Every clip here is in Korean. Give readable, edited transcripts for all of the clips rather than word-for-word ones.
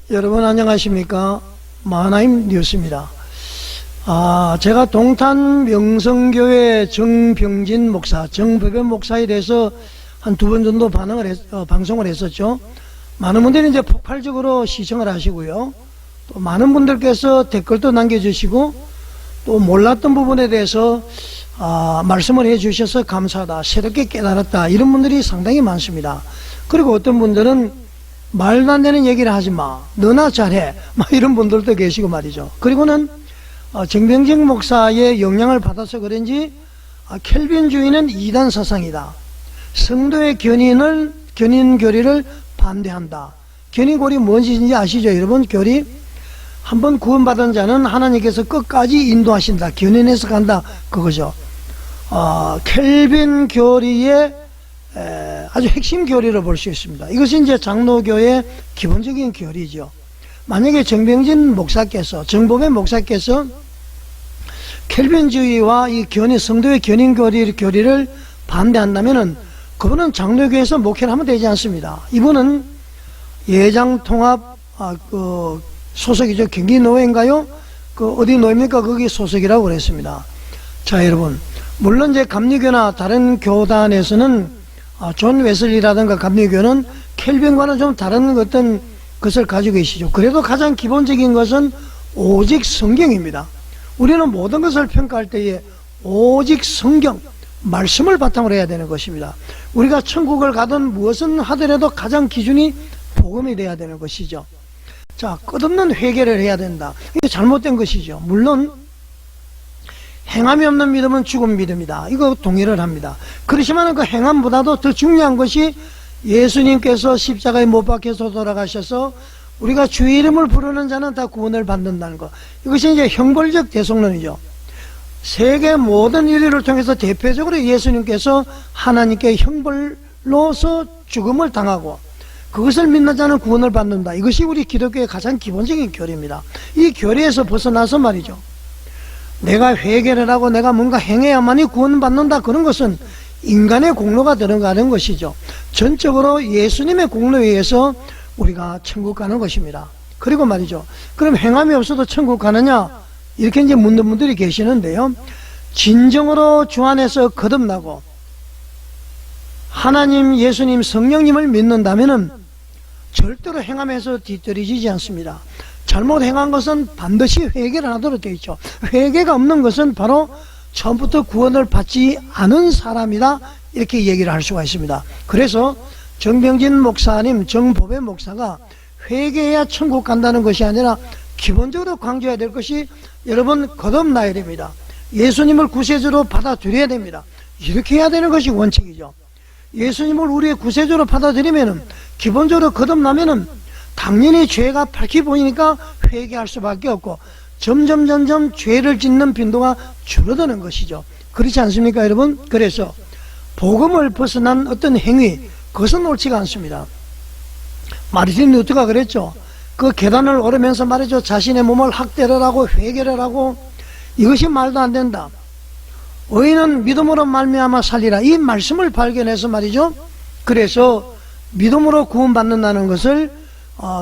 여러분 안녕하십니까? 마하나임 뉴스입니다. 제가 동탄 명성교회 정병진 목사, 정법연 목사에 대해서 한 2번 정도 방송을 했었죠. 많은 분들이 이제 폭발적으로 시청을 하시고요. 또 많은 분들께서 댓글도 남겨주시고 또 몰랐던 부분에 대해서 말씀을 해주셔서 감사하다, 새롭게 깨달았다, 이런 분들이 상당히 많습니다. 그리고 어떤 분들은 말도 안 되는 얘기를 하지 마, 너나 잘해, 이런 분들도 계시고 말이죠. 그리고는 정병진 목사의 영향을 받아서 그런지 켈빈주의는 이단 사상이다, 성도의 견인 교리를 반대한다. 견인 교리 뭔지 아시죠 여러분? 교리, 한번 구원받은 자는 하나님께서 끝까지 인도하신다, 견인해서 간다, 그거죠. 켈빈 교리의 아주 핵심 교리를 볼 수 있습니다. 이것이 이제 장로교의 기본적인 교리죠. 만약에 정병진 목사께서, 정법의 목사께서 켈빈주의와 이 성도의 견인 교리를 반대한다면은 그분은 장로교에서 목회를 하면 되지 않습니다. 이분은 예장통합 소속이죠. 경기노회인가요? 어디 노회입니까? 거기 소속이라고 그랬습니다. 자, 여러분, 물론 이제 감리교나 다른 교단에서는 존 웨슬리라든가 감리교는 켈빈과는 좀 다른 어떤 것을 가지고 계시죠. 그래도 가장 기본적인 것은 오직 성경입니다. 우리는 모든 것을 평가할 때에 오직 성경, 말씀을 바탕으로 해야 되는 것입니다. 우리가 천국을 가든 무엇은 하더라도 가장 기준이 복음이 돼야 되는 것이죠. 자, 끝없는 회개를 해야 된다. 이게 잘못된 것이죠. 물론 행함이 없는 믿음은 죽은 믿음이다, 이거 동의를 합니다. 그렇지만 그 행함보다도 더 중요한 것이 예수님께서 십자가에 못 박혀서 돌아가셔서 우리가 주의 이름을 부르는 자는 다 구원을 받는다는 것, 이것이 이제 형벌적 대속론이죠. 세계 모든 인류를 통해서 대표적으로 예수님께서 하나님께 형벌로서 죽음을 당하고 그것을 믿는 자는 구원을 받는다, 이것이 우리 기독교의 가장 기본적인 교리입니다. 이 교리에서 벗어나서 말이죠, 내가 회개를 하고 내가 뭔가 행해야만이 구원받는다, 그런 것은 인간의 공로가 들어가는 것이죠. 전적으로 예수님의 공로에 의해서 우리가 천국 가는 것입니다. 그리고 말이죠, 그럼 행함이 없어도 천국 가느냐, 이렇게 이제 묻는 분들이 계시는데요, 진정으로 주 안에서 거듭나고 하나님, 예수님, 성령님을 믿는다면은 절대로 행함에서 뒤떨어지지 않습니다. 잘못 행한 것은 반드시 회개를 하도록 되어 있죠. 회개가 없는 것은 바로 처음부터 구원을 받지 않은 사람이다, 이렇게 얘기를 할 수가 있습니다. 그래서 정병진 목사님, 정법의 목사가 회개해야 천국 간다는 것이 아니라 기본적으로 강조해야 될 것이, 여러분, 거듭나야 됩니다. 예수님을 구세주로 받아들여야 됩니다. 이렇게 해야 되는 것이 원칙이죠. 예수님을 우리의 구세주로 받아들이면은, 기본적으로 거듭나면은 당연히 죄가 밝히 보이니까 회개할 수밖에 없고 점점 죄를 짓는 빈도가 줄어드는 것이죠. 그렇지 않습니까 여러분? 그래서 복음을 벗어난 어떤 행위, 그것은 옳지가 않습니다. 마르틴 루터가 그랬죠. 그 계단을 오르면서 말이죠, 자신의 몸을 학대를 하고 회개를 하고, 이것이 말도 안 된다. 의인은 믿음으로 말미암아 살리라, 이 말씀을 발견해서 말이죠, 그래서 믿음으로 구원받는다는 것을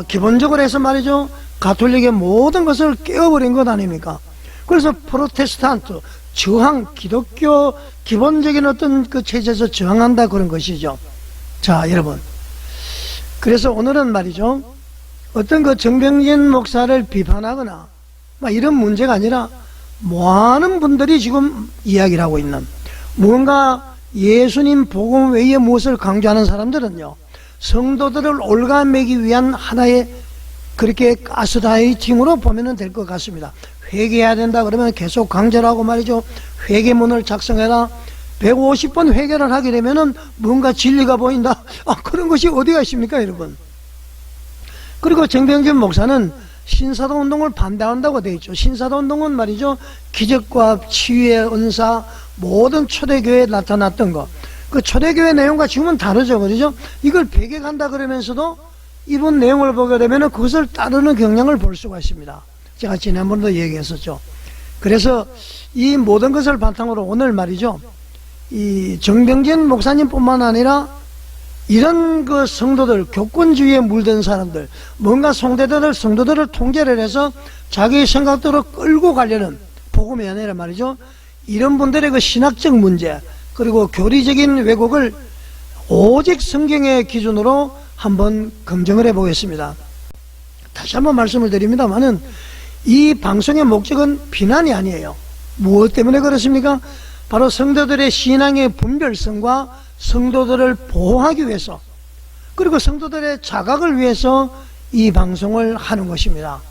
기본적으로 해서 말이죠, 가톨릭의 모든 것을 깨어버린 것 아닙니까? 그래서 프로테스탄트, 저항, 기독교 기본적인 어떤 그 체제에서 저항한다, 그런 것이죠. 자, 여러분, 그래서 오늘은 말이죠, 어떤 그 정병진 목사를 비판하거나 이런 문제가 아니라 많은 분들이 지금 이야기를 하고 있는, 무언가 예수님 복음 외에 무엇을 강조하는 사람들은요, 성도들을 올가매기 위한 하나의 그렇게 가스라이팅으로 보면 될 것 같습니다. 회개해야 된다 그러면 계속 강조를 하고 말이죠, 회개문을 작성해라, 150번 회개를 하게 되면은 뭔가 진리가 보인다, 그런 것이 어디가 있습니까 여러분? 그리고 정병진 목사는 신사도 운동을 반대한다고 되어 있죠. 신사도 운동은 말이죠, 기적과 치유의 은사, 모든 초대교회에 나타났던 것, 그 초대교회 내용과 지금은 다르죠, 그러죠? 이걸 배격한다 그러면서도 이번 내용을 보게 되면 그것을 따르는 경향을 볼 수가 있습니다. 제가 지난번도 얘기했었죠. 그래서 이 모든 것을 바탕으로 오늘 말이죠, 이 정병진 목사님 뿐만 아니라 이런 그 성도들, 교권주의에 물든 사람들, 뭔가 성도들을 통제를 해서 자기 생각대로 끌고 가려는, 복음이 아니라 말이죠, 이런 분들의 그 신학적 문제, 그리고 교리적인 왜곡을 오직 성경의 기준으로 한번 검증을 해보겠습니다. 다시 한번 말씀을 드립니다만은 이 방송의 목적은 비난이 아니에요. 무엇 때문에 그렇습니까? 바로 성도들의 신앙의 분별성과 성도들을 보호하기 위해서, 그리고 성도들의 자각을 위해서 이 방송을 하는 것입니다.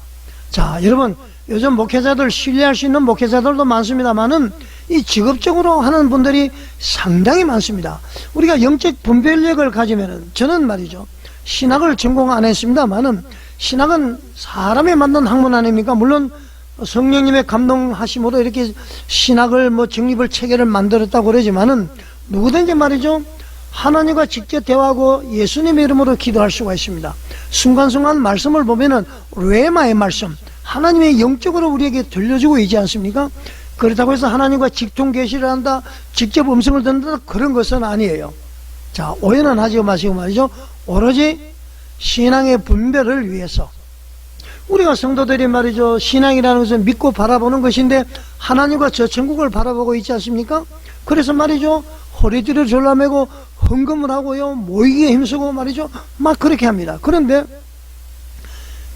자, 여러분, 요즘 목회자들, 신뢰할 수 있는 목회자들도 많습니다만은 이 직업적으로 하는 분들이 상당히 많습니다. 우리가 영적 분별력을 가지면은, 저는 말이죠, 신학을 전공 안 했습니다만은 신학은 사람이 만든 학문 아닙니까? 물론 성령님의 감동하심으로 이렇게 신학을 정립을 체계를 만들었다고 그러지만은 누구든지 말이죠, 하나님과 직접 대화하고 예수님의 이름으로 기도할 수가 있습니다. 순간순간 말씀을 보면은 레마의 말씀, 하나님의 영적으로 우리에게 들려주고 있지 않습니까? 그렇다고 해서 하나님과 직통 계시를 한다, 직접 음성을 듣는다, 그런 것은 아니에요. 자, 오해는 하지 마시고 말이죠, 오로지 신앙의 분별을 위해서, 우리가 성도들이 말이죠, 신앙이라는 것은 믿고 바라보는 것인데 하나님과 저 천국을 바라보고 있지 않습니까? 그래서 말이죠, 허리띠를 졸라매고 헌금을 하고요, 모이기에 힘쓰고 말이죠, 막 그렇게 합니다. 그런데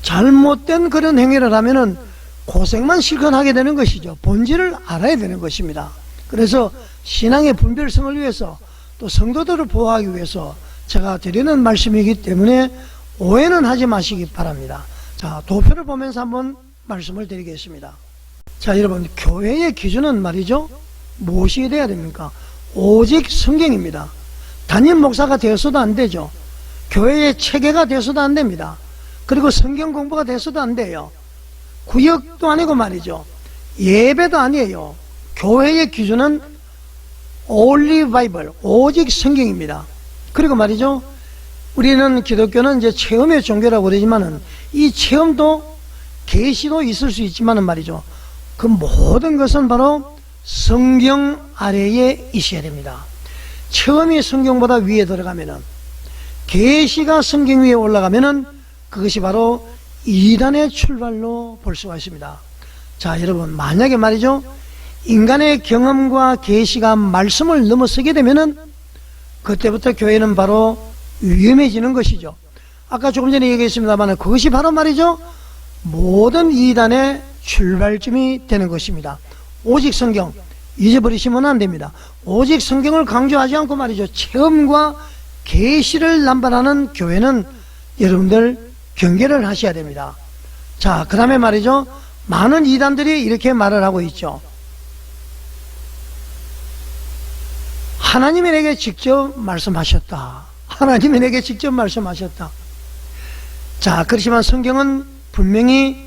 잘못된 그런 행위를 하면은 고생만 실컷 하게 되는 것이죠. 본질을 알아야 되는 것입니다. 그래서 신앙의 분별성을 위해서, 또 성도들을 보호하기 위해서 제가 드리는 말씀이기 때문에 오해는 하지 마시기 바랍니다. 자, 도표를 보면서 한번 말씀을 드리겠습니다. 자, 여러분, 교회의 기준은 말이죠, 무엇이 돼야 됩니까? 오직 성경입니다. 담임 목사가 되어서도 안 되죠. 교회의 체계가 되어서도 안 됩니다. 그리고 성경 공부가 되어서도 안 돼요. 구역도 아니고 말이죠, 예배도 아니에요. 교회의 기준은 only Bible, 오직 성경입니다. 그리고 말이죠, 우리는 기독교는 이제 체험의 종교라고 그러지만은 이 체험도 계시도 있을 수 있지만은 말이죠, 그 모든 것은 바로 성경 아래에 있어야 됩니다. 체험이 성경보다 위에 들어가면은, 계시가 성경 위에 올라가면은 그것이 바로 이단의 출발로 볼 수가 있습니다. 자, 여러분, 만약에 말이죠, 인간의 경험과 계시가 말씀을 넘어서게 되면은 그때부터 교회는 바로 위험해지는 것이죠. 아까 조금 전에 얘기했습니다만 그것이 바로 말이죠, 모든 이단의 출발점이 되는 것입니다. 오직 성경 잊어버리시면 안 됩니다. 오직 성경을 강조하지 않고 말이죠, 체험과 계시를 남발하는 교회는 여러분들 경계를 하셔야 됩니다. 자, 그 다음에 말이죠, 많은 이단들이 이렇게 말을 하고 있죠. 하나님이 내게 직접 말씀하셨다. 하나님이 내게 직접 말씀하셨다. 자, 그렇지만 성경은 분명히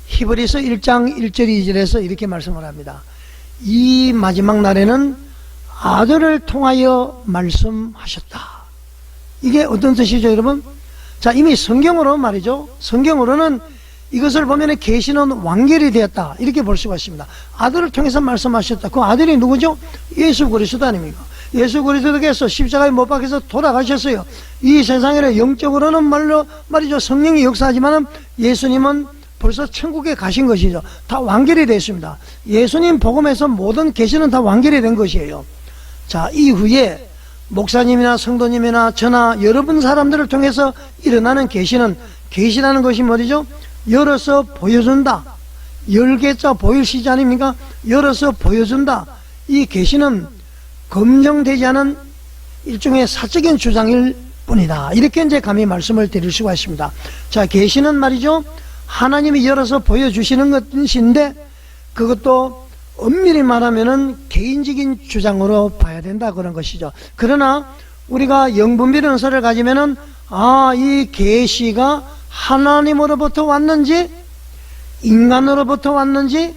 히브리서 1장 1절 2절에서 이렇게 말씀을 합니다. 이 마지막 날에는 아들을 통하여 말씀하셨다. 이게 어떤 뜻이죠, 여러분? 자, 이미 성경으로 말이죠, 성경으로는 이것을 보면 계시는 완결이 되었다, 이렇게 볼 수가 있습니다. 아들을 통해서 말씀하셨다. 그 아들이 누구죠? 예수 그리스도 아닙니까? 예수 그리스도께서 십자가에 못 박혀서 돌아가셨어요. 이 세상에는 영적으로는 말이죠, 성령이 역사하지만 예수님은 벌써 천국에 가신 것이죠. 다 완결이 됐습니다. 예수님 복음에서 모든 계시는 다 완결이 된 것이에요. 자, 이후에 목사님이나 성도님이나 저나 여러분 사람들을 통해서 일어나는 계시는, 계시라는 것이 뭐죠? 열어서 보여준다. 열개자 보일 시지 아닙니까? 열어서 보여준다. 이 계시는 검증되지 않은 일종의 사적인 주장일 뿐이다. 이렇게 이제 감히 말씀을 드릴 수가 있습니다. 자, 계시는 말이죠, 하나님이 열어서 보여주시는 것인데 그것도 엄밀히 말하면은 개인적인 주장으로 봐야 된다, 그런 것이죠. 그러나 우리가 영분별 은사를 가지면은, 아, 이 계시가 하나님으로부터 왔는지 인간으로부터 왔는지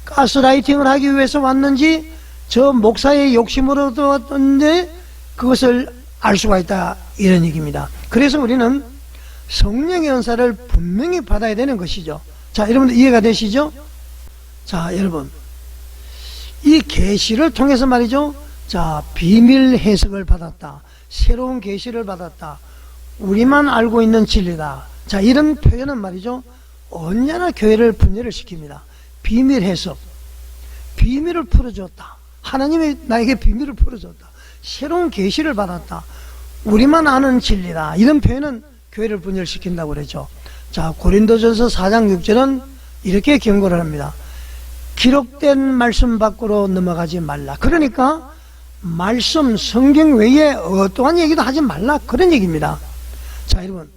가스라이팅을 하기 위해서 왔는지 저 목사의 욕심으로부터 왔는지 그것을 알 수가 있다, 이런 얘기입니다. 그래서 우리는 성령의 은사를 분명히 받아야 되는 것이죠. 자, 여러분들 이해가 되시죠? 자, 여러분, 이 계시를 통해서 말이죠, 자, 비밀 해석을 받았다, 새로운 계시를 받았다. 우리만 알고 있는 진리다. 자, 이런 표현은 말이죠, 언제나 교회를 분열을 시킵니다. 비밀 해석, 비밀을 풀어줬다. 하나님이 나에게 비밀을 풀어줬다. 새로운 계시를 받았다. 우리만 아는 진리다. 이런 표현은 교회를 분열시킨다고 그러죠. 자, 고린도전서 4장 6절은 이렇게 경고를 합니다. 기록된 말씀 밖으로 넘어가지 말라. 그러니까 말씀, 성경 외에 어떠한 얘기도 하지 말라, 그런 얘기입니다. 자, 여러분,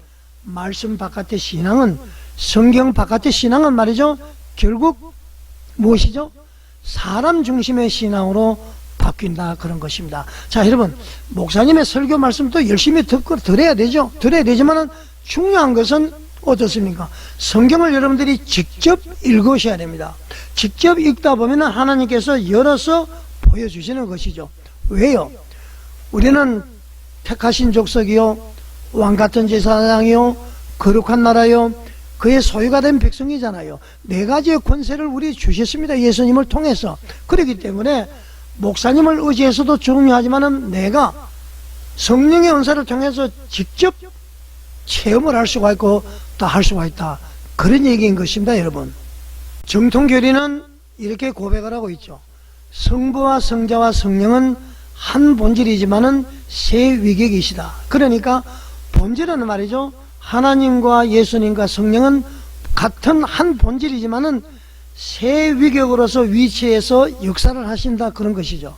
말씀 바깥의 신앙은, 성경 바깥의 신앙은 말이죠, 결국 무엇이죠? 사람 중심의 신앙으로 바뀐다, 그런 것입니다. 자, 여러분, 목사님의 설교 말씀도 열심히 듣고 들어야 되죠. 들어야 되지만은 중요한 것은 어떻습니까? 성경을 여러분들이 직접 읽으셔야 됩니다. 직접 읽다 보면 하나님께서 열어서 보여주시는 것이죠. 왜요? 우리는 택하신 족속이요, 왕같은 제사장이요, 거룩한 나라요, 그의 소유가 된 백성이잖아요. 네 가지의 권세를 우리 주셨습니다. 예수님을 통해서. 그렇기 때문에 목사님을 의지해서도 중요하지만은 내가 성령의 은사를 통해서 직접 체험을 할 수가 있고 다 할 수가 있다, 그런 얘기인 것입니다. 여러분, 정통교리는 이렇게 고백을 하고 있죠. 성부와 성자와 성령은 한 본질이지만은 세 위격이시다. 그러니까 본질은 말이죠, 하나님과 예수님과 성령은 같은 한 본질이지만은 세 위격으로서 위치해서 역사를 하신다, 그런 것이죠.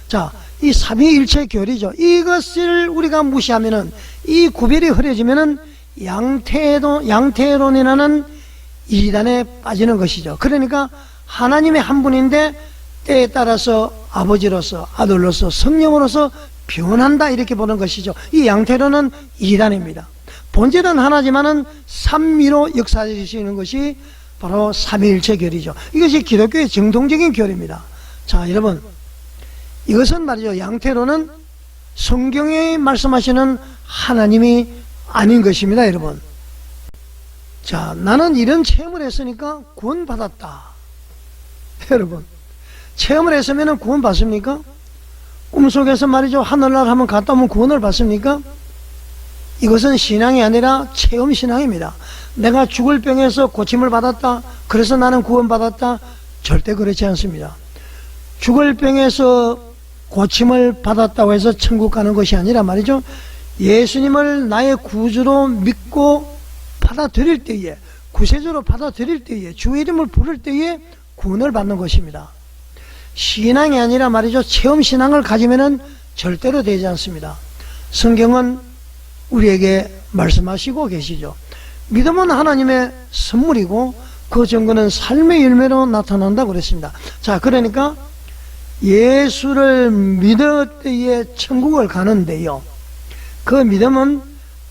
자, 이 삼위일체 교리죠. 이것을 우리가 무시하면은, 이 구별이 흐려지면은 양태론이라는 이단에 빠지는 것이죠. 그러니까 하나님의 한 분인데 때에 따라서 아버지로서, 아들로서, 성령으로서 변한다, 이렇게 보는 것이죠. 이 양태론은 이단입니다. 본질은 하나지만은 삼위로 역사하시는 것이 바로 삼위일체 교리죠. 이것이 기독교의 정통적인 교리입니다. 자, 여러분, 이것은 말이죠, 양태론은 성경에 말씀하시는 하나님이 아닌 것입니다. 여러분, 자, 나는 이런 체험을 했으니까 구원받았다. 여러분, 체험을 했으면 구원 받습니까? 꿈속에서 말이죠, 하늘나라 한번 갔다 오면 구원을 받습니까? 이것은 신앙이 아니라 체험 신앙입니다. 내가 죽을 병에서 고침을 받았다, 그래서 나는 구원받았다, 절대 그렇지 않습니다. 죽을 병에서 고침을 받았다고 해서 천국 가는 것이 아니라 말이죠, 예수님을 나의 구주로 믿고 받아들일 때에, 구세주로 받아들일 때에, 주의 이름을 부를 때에 구원을 받는 것입니다. 신앙이 아니라 말이죠, 체험 신앙을 가지면은 절대로 되지 않습니다. 성경은 우리에게 말씀하시고 계시죠. 믿음은 하나님의 선물이고 그 증거는 삶의 열매로 나타난다고 그랬습니다. 자, 그러니까 예수를 믿을 때에 천국을 가는데요, 그 믿음은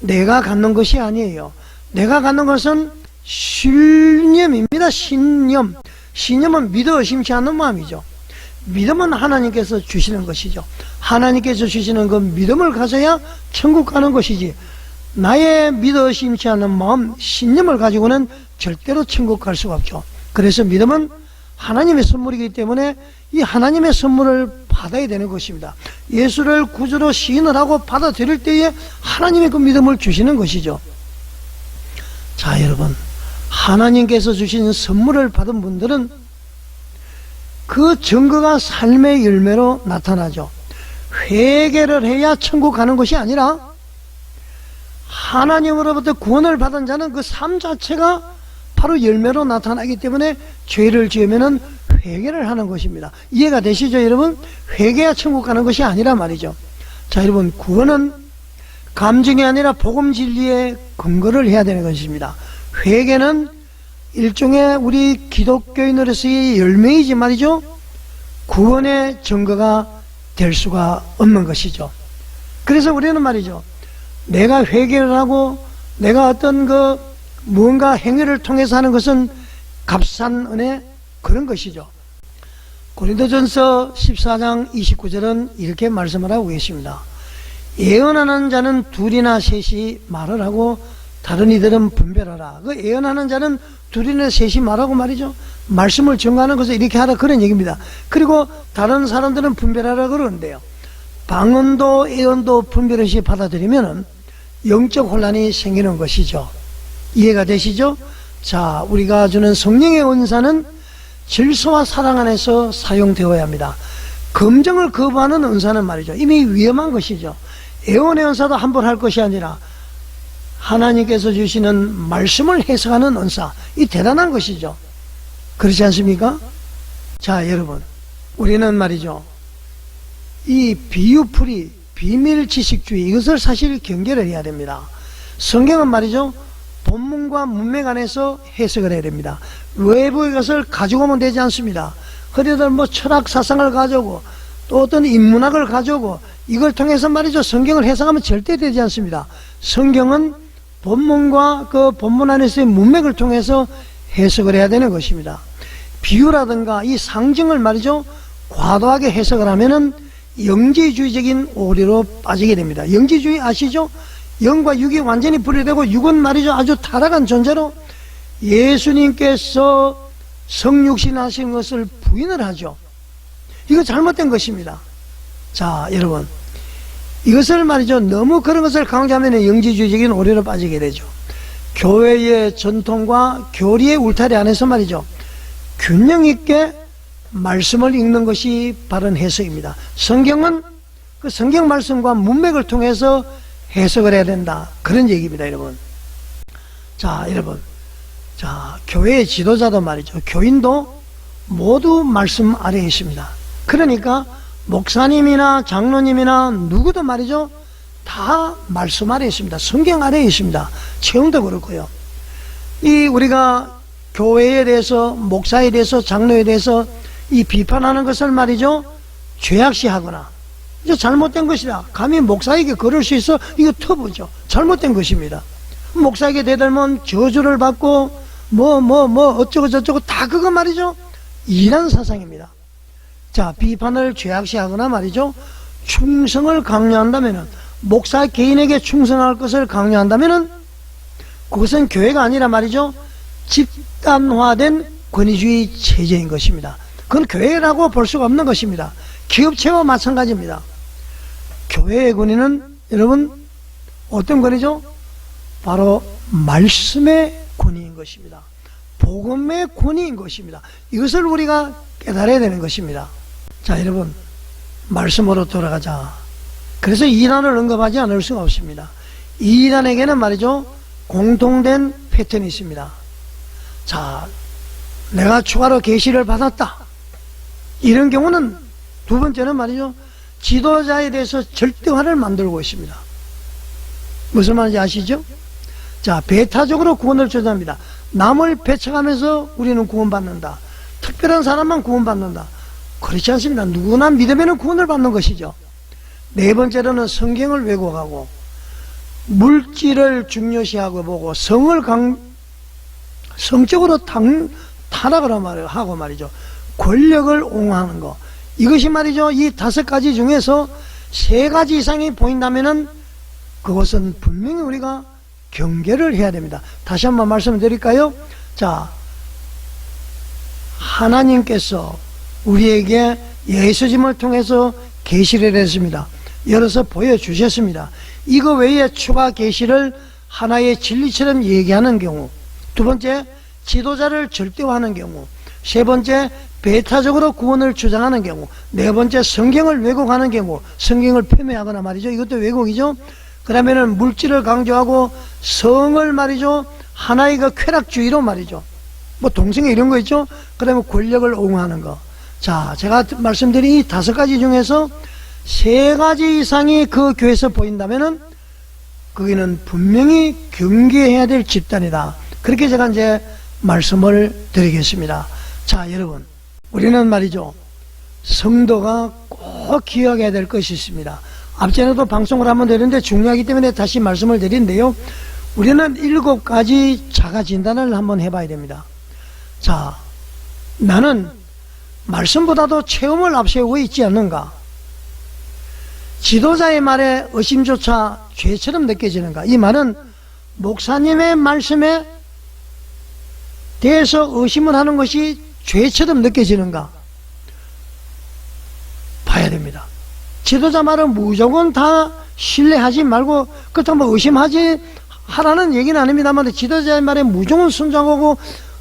내가 갖는 것이 아니에요. 내가 갖는 것은 신념입니다. 신념. 신념은 믿어 의심치 않는 마음이죠. 믿음은 하나님께서 주시는 것이죠. 하나님께서 주시는 그 믿음을 가져야 천국 가는 것이지, 나의 믿어 의심치 않는 마음, 신념을 가지고는 절대로 천국 갈 수가 없죠. 그래서 믿음은 하나님의 선물이기 때문에 이 하나님의 선물을 받아야 되는 것입니다. 예수를 구주로 시인을 하고 받아들일 때에 하나님의 그 믿음을 주시는 것이죠. 자, 여러분, 하나님께서 주신 선물을 받은 분들은 그 증거가 삶의 열매로 나타나죠. 회개를 해야 천국 가는 것이 아니라 하나님으로부터 구원을 받은 자는 그 삶 자체가 바로 열매로 나타나기 때문에 죄를 지으면은 회개를 하는 것입니다. 이해가 되시죠, 여러분? 회개야 천국 가는 것이 아니라 말이죠. 자, 여러분, 구원은 감정이 아니라 복음 진리에 근거를 해야 되는 것입니다. 회개는 일종의 우리 기독교인으로서의 열매이지 말이죠, 구원의 증거가 될 수가 없는 것이죠. 그래서 우리는 말이죠, 내가 회개를 하고 내가 어떤 무언가 행위를 통해서 하는 것은 값싼 은혜, 그런 것이죠. 고린도전서 14장 29절은 이렇게 말씀을 하고 계십니다. 예언하는 자는 둘이나 셋이 말을 하고 다른 이들은 분별하라. 그 예언하는 자는 둘이나 셋이 말하고 말이죠, 말씀을 전가하는 것을 이렇게 하라, 그런 얘기입니다. 그리고 다른 사람들은 분별하라 그러는데요, 방언도 예언도 분별 없이 받아들이면 영적 혼란이 생기는 것이죠. 이해가 되시죠? 자, 우리가 주는 성령의 은사는 질서와 사랑 안에서 사용되어야 합니다. 검정을 거부하는 은사는 말이죠, 이미 위험한 것이죠. 예언의 은사도 한 번 할 것이 아니라 하나님께서 주시는 말씀을 해석하는 은사, 이 대단한 것이죠. 그렇지 않습니까? 자, 여러분, 우리는 말이죠, 이 비유풀이, 비밀 지식주의, 이것을 사실 경계를 해야 됩니다. 성경은 말이죠, 본문과 문맥 안에서 해석을 해야 됩니다. 외부의 것을 가지고 오면 되지 않습니다. 그래도 뭐 철학 사상을 가져오고 또 어떤 인문학을 가져오고 이걸 통해서 말이죠, 성경을 해석하면 절대 되지 않습니다. 성경은 본문과 그 본문 안에서의 문맥을 통해서 해석을 해야 되는 것입니다. 비유라든가 이 상징을 말이죠, 과도하게 해석을 하면은 영지주의적인 오류로 빠지게 됩니다. 영지주의 아시죠? 영과 육이 완전히 분리되고 육은 말이죠, 아주 타락한 존재로 예수님께서 성육신 하신 것을 부인을 하죠. 이거 잘못된 것입니다. 자, 여러분, 이것을 말이죠, 너무 그런 것을 강조하면 영지주의적인 오류로 빠지게 되죠. 교회의 전통과 교리의 울타리 안에서 말이죠, 균형 있게 말씀을 읽는 것이 바른 해석입니다. 성경은 그 성경 말씀과 문맥을 통해서 해석을 해야 된다, 그런 얘기입니다, 여러분. 자, 여러분, 자, 교회의 지도자도 말이죠, 교인도 모두 말씀 아래에 있습니다. 그러니까 목사님이나 장로님이나 누구도 말이죠, 다 말씀 아래에 있습니다. 성경 아래에 있습니다. 체험도 그렇고요. 이 우리가 교회에 대해서, 목사에 대해서, 장로에 대해서 이 비판하는 것을 말이죠, 죄악시하거나 이제 잘못된 것이다, 감히 목사에게 그럴 수 있어, 이거 터부죠. 잘못된 것입니다. 목사에게 대들면 저주를 받고 뭐 어쩌고 저쩌고 다 그거 말이죠, 이란 사상입니다. 자, 비판을 죄악시하거나 말이죠, 충성을 강요한다면은, 목사 개인에게 충성할 것을 강요한다면은 그것은 교회가 아니라 말이죠, 집단화된 권위주의 체제인 것입니다. 그건 교회라고 볼 수가 없는 것입니다. 기업체와 마찬가지입니다. 교회의 권위는 여러분 어떤 권위죠? 바로 말씀의 권위인 것입니다. 복음의 권위인 것입니다. 이것을 우리가 깨달아야 되는 것입니다. 자, 여러분, 말씀으로 돌아가자. 그래서 이단을 언급하지 않을 수가 없습니다. 이단에게는 말이죠, 공통된 패턴이 있습니다. 자, 내가 추가로 계시를 받았다, 이런 경우는 두 번째는 말이죠, 지도자에 대해서 절대화를 만들고 있습니다. 무슨 말인지 아시죠? 자, 배타적으로 구원을 주장합니다. 남을 배척하면서 우리는 구원받는다, 특별한 사람만 구원받는다. 그렇지 않습니다. 누구나 믿으면 구원을 받는 것이죠. 네 번째로는 성경을 왜곡하고 물질을 중요시하고 보고 성적으로 타락을 하고 말이죠, 권력을 옹호하는 것, 이것이 말이죠, 이 다섯 가지 중에서 세 가지 이상이 보인다면은 그것은 분명히 우리가 경계를 해야 됩니다. 다시 한번 말씀드릴까요? 자, 하나님께서 우리에게 예수님을 통해서 계시를 했습니다. 열어서 보여주셨습니다. 이거 외에 추가 계시를 하나의 진리처럼 얘기하는 경우, 두 번째 지도자를 절대화하는 경우, 세 번째 배타적으로 구원을 주장하는 경우, 네 번째 성경을 왜곡하는 경우, 성경을 폄훼하거나 말이죠, 이것도 왜곡이죠. 그러면은 물질을 강조하고 성을 말이죠, 하나의 그 쾌락주의로 말이죠, 뭐 동성애 이런 거 있죠. 그다음에 권력을 옹호하는 거. 자, 제가 말씀드린 이 다섯 가지 중에서 세 가지 이상이 그 교회에서 보인다면은 거기는 분명히 경계해야 될 집단이다. 그렇게 제가 이제 말씀을 드리겠습니다. 자, 여러분, 우리는 말이죠, 성도가 꼭 기억해야 될 것이 있습니다. 앞전에도 방송을 한번 드렸는데 중요하기 때문에 다시 말씀을 드리는데요, 우리는 7가지 자가 진단을 한번 해봐야 됩니다. 자, 나는 말씀보다도 체험을 앞세우고 있지 않는가? 지도자의 말에 의심조차 죄처럼 느껴지는가? 이 말은 목사님의 말씀에 대해서 의심을 하는 것이 죄처럼 느껴지는가? 봐야 됩니다. 지도자 말은 무조건 다 신뢰하지 말고 그렇다고 뭐 의심하지 하라는 얘기는 아닙니다만 지도자의 말에 무조건 순종하고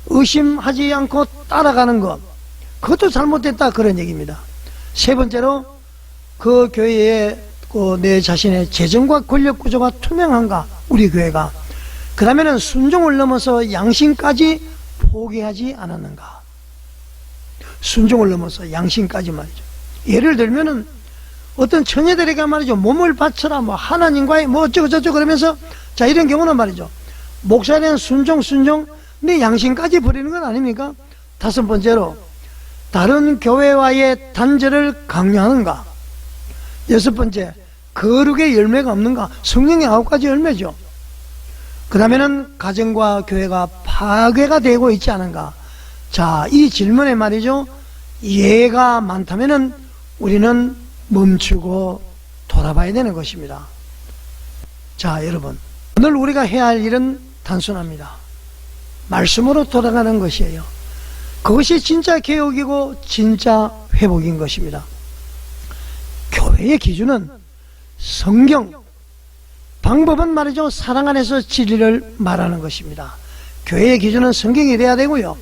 의심하지 않고 따라가는 것, 그것도 잘못됐다, 그런 얘기입니다. 세 번째로 그 교회의 내 자신의 재정과 권력 구조가 투명한가, 우리 교회가. 그 다음에는 순종을 넘어서 양심까지 포기하지 않았는가. 순종을 넘어서 양심까지 말이죠. 예를 들면은 어떤 처녀들에게 말이죠, 몸을 바쳐라, 뭐 하나님과의 뭐 어쩌고저쩌고 그러면서, 자, 이런 경우는 말이죠, 목사에 대한 순종, 내 양심까지 버리는 건 아닙니까? 다섯 번째로 다른 교회와의 단절을 강요하는가. 여섯 번째, 거룩의 열매가 없는가. 성령의 9가지 열매죠. 그 다음에는 가정과 교회가 파괴가 되고 있지 않은가. 자, 이 질문에 말이죠, 예가 많다면은 우리는 멈추고 돌아봐야 되는 것입니다. 자, 여러분, 오늘 우리가 해야 할 일은 단순합니다. 말씀으로 돌아가는 것이에요. 그것이 진짜 개혁이고 진짜 회복인 것입니다. 교회의 기준은 성경, 방법은 말이죠, 사랑 안에서 진리를 말하는 것입니다. 교회의 기준은 성경이 돼야 되고요,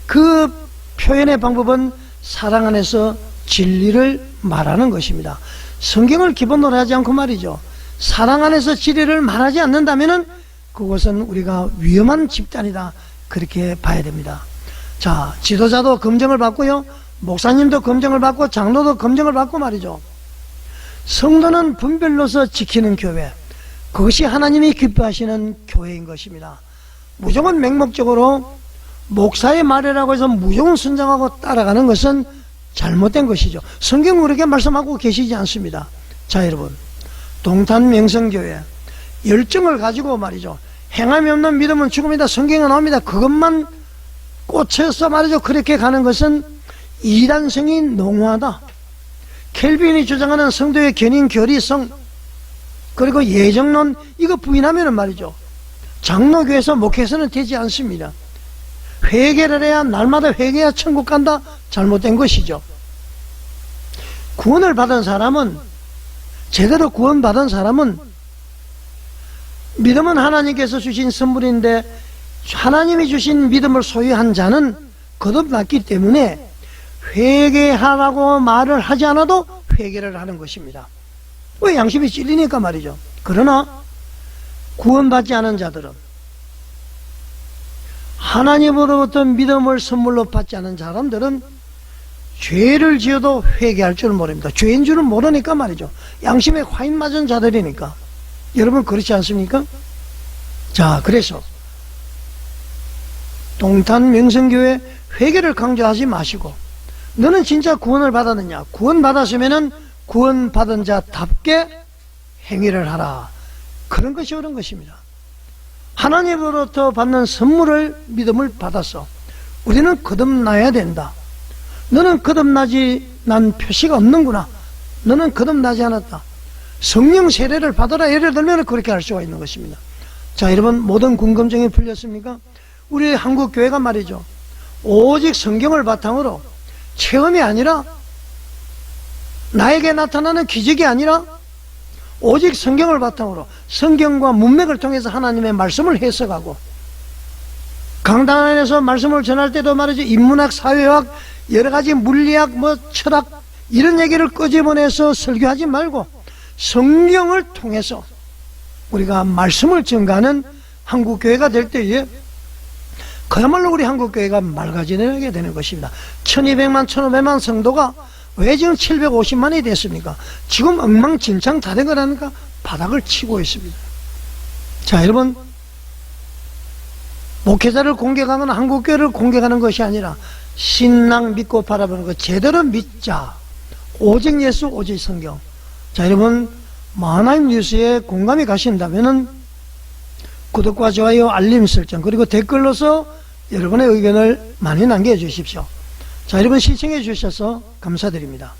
그 표현의 방법은 사랑 안에서 진리를 말하는 것입니다. 성경을 기본으로 하지 않고 말이죠, 사랑 안에서 진리를 말하지 않는다면 그것은 우리가 위험한 집단이다, 그렇게 봐야 됩니다. 자, 지도자도 검증을 받고요, 목사님도 검증을 받고 장로도 검증을 받고 말이죠, 성도는 분별로서 지키는 교회, 그것이 하나님이 기뻐하시는 교회인 것입니다. 무조건 맹목적으로 목사의 말이라고 해서 무조건 순종하고 따라가는 것은 잘못된 것이죠. 성경은 그렇게 말씀하고 계시지 않습니다. 자, 여러분, 동탄명성교회 열정을 가지고 말이죠, 행함이 없는 믿음은 죽음이다, 성경에 나옵니다. 그것만 꽂혀서 말이죠, 그렇게 가는 것은 이단성이 농후하다. 켈빈이 주장하는 성도의 견인 교리성, 그리고 예정론, 이거 부인하면 말이죠, 장로교에서 목회에서는 되지 않습니다. 회개를 해야, 날마다 회개해야 천국 간다, 잘못된 것이죠. 구원을 받은 사람은, 제대로 구원받은 사람은, 믿음은 하나님께서 주신 선물인데 하나님이 주신 믿음을 소유한 자는 거듭났기 때문에 회개하라고 말을 하지 않아도 회개를 하는 것입니다. 왜? 양심이 찔리니까 말이죠. 그러나 구원받지 않은 자들은, 하나님으로부터 믿음을 선물로 받지 않은 사람들은 죄를 지어도 회개할 줄 모릅니다. 죄인 줄은 모르니까 말이죠. 양심에 화인 맞은 자들이니까. 여러분, 그렇지 않습니까? 자, 그래서 동탄명성교회 회개를 강조하지 마시고, 너는 진짜 구원을 받았느냐, 구원받았으면은 구원받은 자답게 행위를 하라, 그런 것이 옳은 것입니다. 하나님으로부터 받는 선물을, 믿음을 받았어, 우리는 거듭나야 된다. 너는 거듭나지 난 표시가 없는구나, 너는 거듭나지 않았다, 성령 세례를 받아라, 예를 들면 그렇게 할 수가 있는 것입니다. 자, 여러분, 모든 궁금증이 풀렸습니까? 우리 한국 교회가 말이죠, 오직 성경을 바탕으로, 체험이 아니라, 나에게 나타나는 기적이 아니라 오직 성경을 바탕으로 성경과 문맥을 통해서 하나님의 말씀을 해석하고, 강단 안에서 말씀을 전할 때도 말이죠, 인문학, 사회학, 여러가지 물리학, 뭐 철학, 이런 얘기를 끄집어내서 설교하지 말고 성경을 통해서 우리가 말씀을 전가하는 한국교회가 될 때에 그야말로 우리 한국교회가 맑아지게 되는 것입니다. 1200만, 1500만 성도가 왜 지금 750만이 됐습니까? 지금 엉망진창 다 된 거라니까 바닥을 치고 있습니다. 자, 여러분, 목회자를 공격하거나 한국교회를 공격하는 것이 아니라 신랑 믿고 바라보는 것, 제대로 믿자. 오직 예수, 오직 성경. 자, 여러분, 마하나임 뉴스에 공감이 가신다면은 구독과 좋아요, 알림 설정, 그리고 댓글로서 여러분의 의견을 많이 남겨주십시오. 자, 여러분, 시청해 주셔서 감사드립니다.